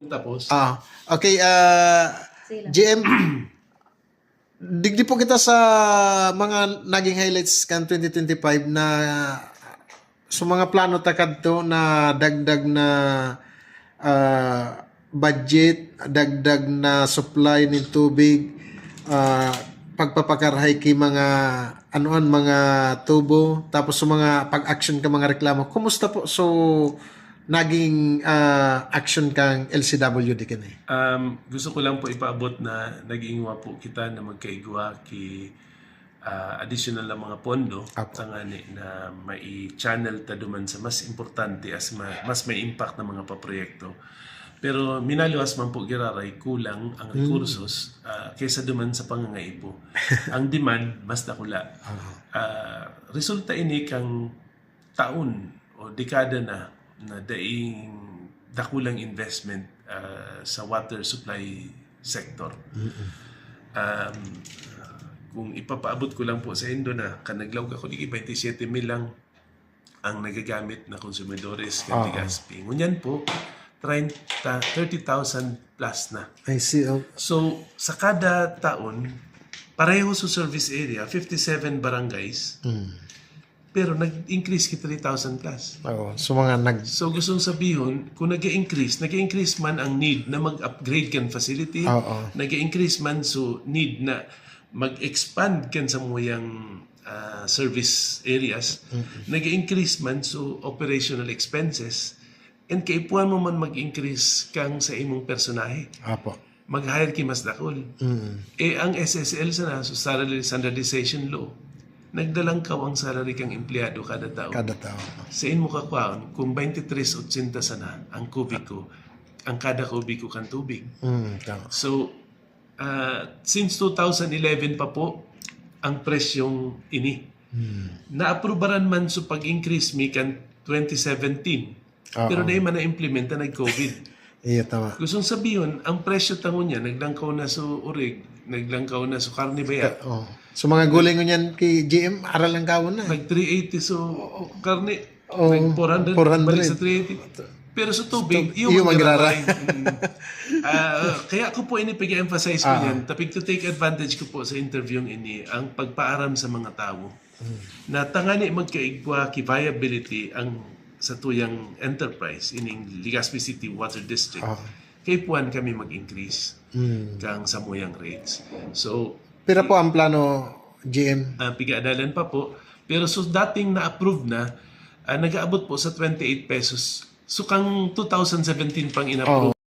Tapos, Okay, GM, digdi po kita sa mga naging highlights kan 2025 na sa mga plano takad to na dagdag na budget, dagdag na supply ng tubig, pagpapakarhay kay mga mga tubo, tapos sa mga pag-action ka mga reklamo. Kumusta po? So, naging action kang LCW di kini? gusto ko lang po ipaabot na nag-iingwa po kita na magkaigwa ki additional na mga pondo sa ngani na mai-channel ta duman sa mas importante as mas may impact na mga paproyekto. Pero minaluwas man po giraray kulang ang recursos kaysa duman sa pangangaipo. Ang demand mas dakula. Resulta ini kang taon o dekada na daing dakulang investment sa water supply sector. Kung ipapaabot ko lang po sa Indo na kanaglawg ako ligi 27 mil lang ang nagagamit na konsumidores kanti Gaspi. Ngunyan po 30,000 plus na. I see. So sa kada taon pareho sa service area 57 barangays. Pero nag-increase ki 3,000 plus. So mga So gustong sabihin, kung nag-increase man ang need na mag-upgrade kan facility, nag-increase man so need na mag-expand kan sa muyang service areas, nag-increase man so operational expenses, and kaipuan mo man mag-increase kang sa imong personahe. Mag-hire ki mas dakol. Ang SSL sa so Salary Standardization Law, nagdalang kaw ang salary kang empleyado kada taon. Sa inmo kakwaon, kung 23.80 sana ang kubiko, ang kada kubiko kan tubig. So, since 2011 pa po, ang presyong ini. Na-aprobaran man so pag-increase mi kan 2017. Pero na man na-implementa nag-COVID. Iya, tama. Gustong sabihin, ang presyo tangon niya, naglangkaw na sa urig, naglangkaw na sa karne bayat. So mga guling ko niyan kay GM, aral lang kawon na. Nag 380 so karne, nag 400, balik sa 380. Pero sa tubig, yung magraray. Kaya ko po ini pag-emphasize ko yan, tapig to take advantage ko po sa interview ini, ang pagpaaram sa mga tao. Na tangani magkaigwa ki viability ang sa tuyang enterprise ining Legazpi City Water District. Kay puan kami mag-increase kang samuyang rates. So, pero po ang plano, GM? Pigaadalan pa po. Pero so dating na-approve na, nag-aabot po sa 28 pesos. So kang 2017 pang in-approve.